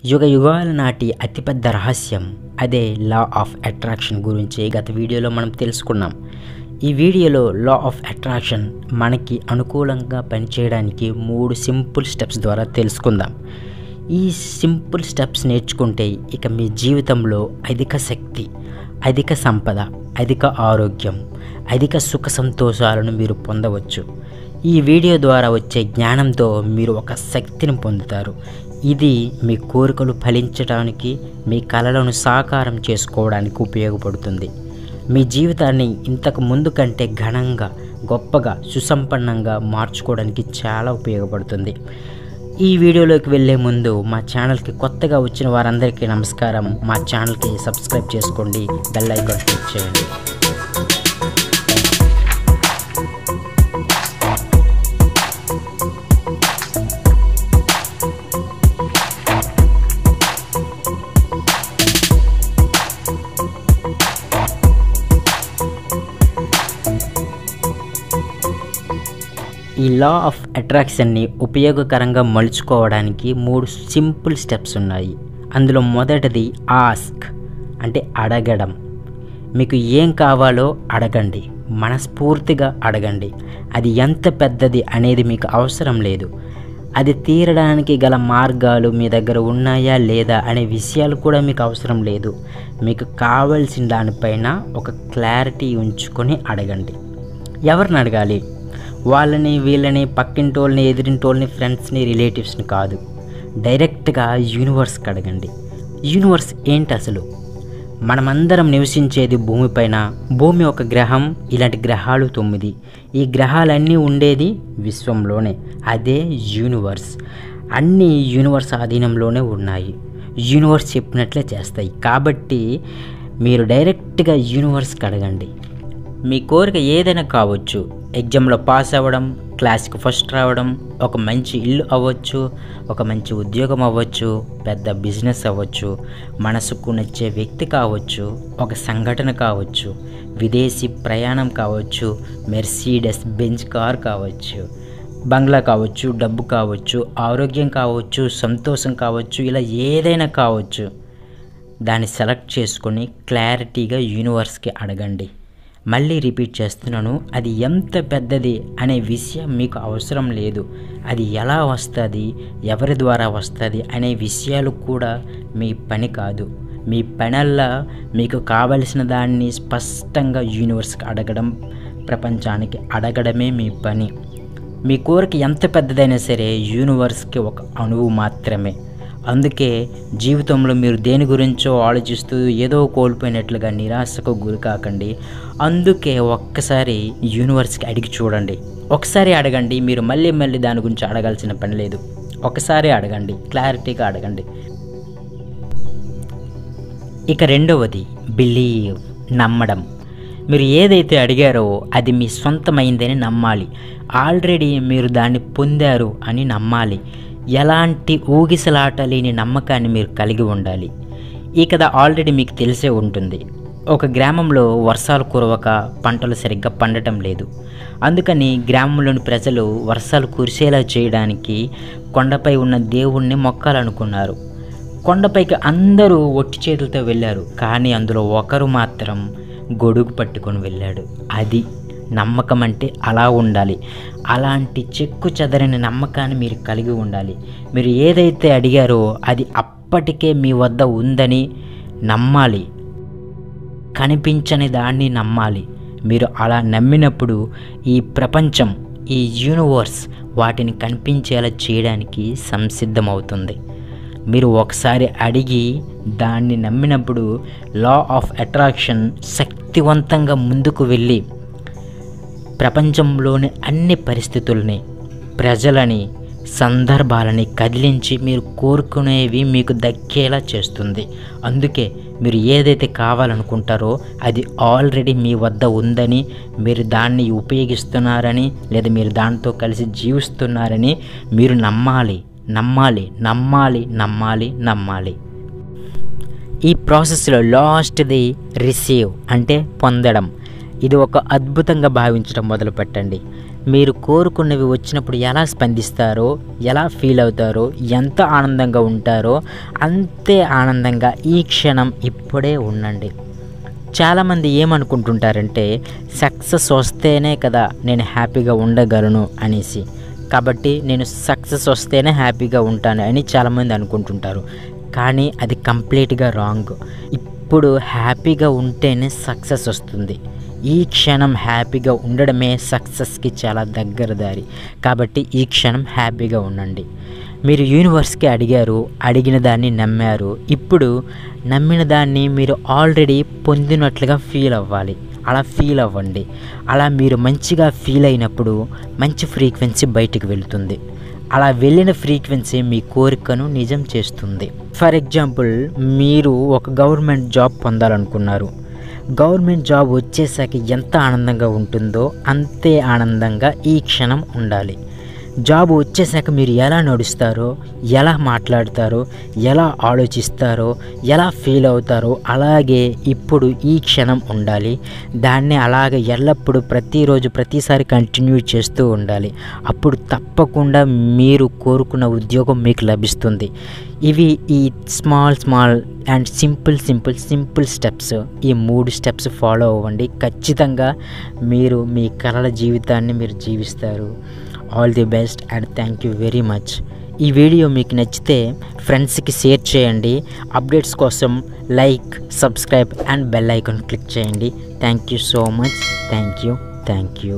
యుగ యుగాల నాటి అతిపెద్ద రహస్యం అదే లా ఆఫ్ అట్రాక్షన్ గురించి గత వీడియోలో మనం తెలుసుకున్నాం. ఈ వీడియోలో లా ఆఫ్ అట్రాక్షన్ మనకి అనుకూలంగా పనిచేయడానికి 3 సింపుల్ స్టెప్స్ ద్వారా తెలుసుకుందాం. ఈ సింపుల్ స్టెప్స్ నేర్చుకుంటే ఇక మీ జీవితంలో అధిక శక్తి, అధిక సంపద, అధిక ఆరోగ్యం, అధిక సుఖ సంతోషాలను మీరు పొందవచ్చు. ఈ వీడియో ద్వారా వచ్చే జ్ఞానంతో మీరు ఒక శక్తిని పొందుతారు. ఇది మీ కోరికలు ఫలించడానికి, మీ కలలను సాకారం చేసుకోవడానికి ఉపయోగపడుతుంది. మీ జీవితాన్ని ఇంతకు ముందు కంటే ఘనంగా, గొప్పగా, సుసంపన్నంగా మార్చుకోవడానికి చాలా ఉపయోగపడుతుంది. ఈ వీడియోలోకి వెళ్ళే ముందు మా ఛానల్కి కొత్తగా వచ్చిన వారందరికీ నమస్కారం. మా ఛానల్కి సబ్స్క్రైబ్ చేసుకోండి, బెల్ ఐకాన్ క్లిక్ చేయండి. ఈ లా ఆఫ్ అట్రాక్షన్ని ఉపయోగకరంగా మలుచుకోవడానికి 3 సింపుల్ స్టెప్స్ ఉన్నాయి. అందులో మొదటిది ఆస్క్, అంటే అడగడం. మీకు ఏం కావాలో అడగండి, మనస్ఫూర్తిగా అడగండి. అది ఎంత పెద్దది అనేది మీకు అవసరం లేదు. అది తీరడానికి గల మార్గాలు మీ దగ్గర ఉన్నాయా లేదా అనే విషయాలు కూడా మీకు అవసరం లేదు. మీకు కావాల్సిన దానిపైన ఒక క్లారిటీ ఉంచుకొని అడగండి. ఎవరిని అడగాలి? వాళ్ళని, వీళ్ళని, పక్కింటోళ్ళని, ఎదిరింటోళ్ళని, ఫ్రెండ్స్ని, రిలేటివ్స్ని కాదు. డైరెక్ట్గా యూనివర్స్కి అడగండి. యూనివర్స్ ఏంటి అసలు? మనమందరం నివసించేది భూమిపైన. భూమి ఒక గ్రహం, ఇలాంటి గ్రహాలు 9. ఈ గ్రహాలన్నీ ఉండేది విశ్వంలోనే, అదే యూనివర్స్. అన్నీ యూనివర్స్ ఆధీనంలోనే ఉన్నాయి. యూనివర్స్ చెప్పినట్లే చేస్తాయి. కాబట్టి మీరు డైరెక్ట్గా యూనివర్స్కి అడగండి. మీ కోరిక ఏదైనా కావచ్చు. ఎగ్జామ్లో పాస్ అవ్వడం, క్లాస్కి ఫస్ట్ రావడం, ఒక మంచి ఇల్లు అవ్వచ్చు, ఒక మంచి ఉద్యోగం అవ్వచ్చు, పెద్ద బిజినెస్ అవ్వచ్చు, మనసుకు నచ్చే వ్యక్తి కావచ్చు, ఒక సంఘటన కావచ్చు, విదేశీ ప్రయాణం కావచ్చు, మెర్సిడెస్ బెంజ్ కార్ కావచ్చు, బంగ్లా కావచ్చు, డబ్బు కావచ్చు, ఆరోగ్యం కావచ్చు, సంతోషం కావచ్చు, ఇలా ఏదైనా కావచ్చు. దాన్ని సెలెక్ట్ చేసుకొని క్లారిటీగా యూనివర్స్కి అడగండి. మళ్ళీ రిపీట్ చేస్తున్నాను, అది ఎంత పెద్దది అనే విషయం మీకు అవసరం లేదు. అది ఎలా వస్తుంది, ఎవరి ద్వారా వస్తుంది అనే విషయాలు కూడా మీ పని కాదు. మీ పనల్లా మీకు కావలసిన దాన్ని స్పష్టంగా యూనివర్స్కి అడగడం, ప్రపంచానికి అడగడమే మీ పని. మీ కోరిక ఎంత పెద్దదైనా సరే యూనివర్స్కి ఒక అణువు మాత్రమే. అందుకే జీవితంలో మీరు దేని గురించో ఆలోచిస్తూ ఏదో కోల్పోయినట్లుగా నిరాశకు గురి కాకండి. అందుకే ఒక్కసారి యూనివర్స్కి అడిగి చూడండి. ఒకసారి అడగండి, మీరు మళ్ళీ మళ్ళీ దాని గురించి అడగాల్సిన పని లేదు. ఒకసారి అడగండి, క్లారిటీగా అడగండి. ఇక రెండవది బిలీవ్, నమ్మడం. మీరు ఏదైతే అడిగారో అది మీ సొంతమైందని నమ్మాలి. ఆల్రెడీ మీరు దాన్ని పొందారు అని నమ్మాలి. ఎలాంటి ఊగిసలాట లేని నమ్మకాన్ని మీరు కలిగి ఉండాలి. ఈ కథ ఆల్రెడీ మీకు తెలిసే ఉంటుంది. ఒక గ్రామంలో వర్షాలు కురవక పంటలు సరిగ్గా పండటం లేదు. అందుకని గ్రామంలోని ప్రజలు వర్షాలు కురిసేలా చేయడానికి కొండపై ఉన్న దేవుణ్ణి మొక్కాలనుకున్నారు. కొండపైకి అందరూ ఒట్టి చేతులతో వెళ్ళారు. కానీ అందులో ఒకరు మాత్రం గొడుగు పట్టుకొని వెళ్ళాడు. అది నమ్మకం అంటే అలా ఉండాలి. అలాంటి చెక్కు చెదరని నమ్మకాన్ని మీరు కలిగి ఉండాలి. మీరు ఏదైతే అడిగారో అది అప్పటికే మీ వద్ద ఉందని నమ్మాలి. కనిపించని దాన్ని నమ్మాలి. మీరు అలా నమ్మినప్పుడు ఈ ప్రపంచం, ఈ యూనివర్స్ వాటిని కనిపించేలా చేయడానికి సంసిద్ధమవుతుంది. మీరు ఒకసారి అడిగి దాన్ని నమ్మినప్పుడు లా ఆఫ్ అట్రాక్షన్ శక్తివంతంగా ముందుకు వెళ్ళి ప్రపంచంలోని అన్ని పరిస్థితుల్ని, ప్రజలని, సందర్భాలని కదిలించి మీరు కోరుకునేవి మీకు దక్కేలా చేస్తుంది. అందుకే మీరు ఏదైతే కావాలనుకుంటారో అది ఆల్రెడీ మీ వద్ద ఉందని, మీరు దాన్ని ఉపయోగిస్తున్నారని, లేదా మీరు దాంతో కలిసి జీవిస్తున్నారని మీరు నమ్మాలి, నమ్మాలి, నమ్మాలి, నమ్మాలి, నమ్మాలి. ఈ ప్రాసెస్లో లాస్ట్ది రిసీవ్, అంటే పొందడం. ఇది ఒక అద్భుతంగా భావించడం మొదలు పెట్టండి. మీరు కోరుకున్నవి వచ్చినప్పుడు ఎలా స్పందిస్తారో, ఎలా ఫీల్ అవుతారో, ఎంత ఆనందంగా ఉంటారో అంతే ఆనందంగా ఈ క్షణం ఇప్పుడే ఉండండి. చాలామంది ఏమనుకుంటుంటారంటే సక్సెస్ వస్తేనే కదా నేను హ్యాపీగా ఉండగలను అనేసి, కాబట్టి నేను సక్సెస్ వస్తేనే హ్యాపీగా ఉంటాను అని చాలామంది అనుకుంటుంటారు. కానీ అది కంప్లీట్గా రాంగ్. ఇప్పుడు హ్యాపీగా ఉంటేనే సక్సెస్ వస్తుంది. ఈ క్షణం హ్యాపీగా ఉండడమే సక్సెస్కి చాలా దగ్గర దారి. కాబట్టి ఈ క్షణం హ్యాపీగా ఉండండి. మీరు యూనివర్స్కి అడిగారు, అడిగిన దాన్ని నమ్మారు. ఇప్పుడు నమ్మిన దాన్ని మీరు ఆల్రెడీ పొందినట్లుగా ఫీల్ అవ్వాలి. అలా ఫీల్ అవ్వండి. అలా మీరు మంచిగా ఫీల్ అయినప్పుడు మంచి ఫ్రీక్వెన్సీ బయటికి వెళుతుంది. అలా వెళ్ళిన ఫ్రీక్వెన్సీ మీ కోరికను నిజం చేస్తుంది. ఫర్ ఎగ్జాంపుల్, మీరు ఒక గవర్నమెంట్ జాబ్ పొందాలనుకున్నారు. గవర్నమెంట్ జాబ్ వచ్చేసాక ఎంత ఆనందంగా ఉంటుందో అంతే ఆనందంగా ఈ క్షణం ఉండాలి. జాబ్ వచ్చేసాక మీరు ఎలా నడుస్తారో, ఎలా మాట్లాడతారో, ఎలా ఆలోచిస్తారో, ఎలా ఫీల్ అవుతారో అలాగే ఇప్పుడు ఈ క్షణం ఉండాలి. దాన్ని అలాగే ఎల్లప్పుడూ ప్రతిరోజు ప్రతిసారి కంటిన్యూ చేస్తూ ఉండాలి. అప్పుడు తప్పకుండా మీరు కోరుకున్న ఉద్యోగం మీకు లభిస్తుంది. ఇవి ఈ స్మాల్ అండ్ సింపుల్ స్టెప్స్. ఈ 3 స్టెప్స్ ఫాలో అవ్వండి. ఖచ్చితంగా మీరు మీ కలల జీవితాన్ని మీరు జీవిస్తారు. All the best and thank you very much. ఈ వీడియో మీకు నచ్చితే ఫ్రెండ్స్కి షేర్ చేయండి. అప్డేట్స్ కోసం like, subscribe and bell icon click చేయండి. Thank you so much. Thank you.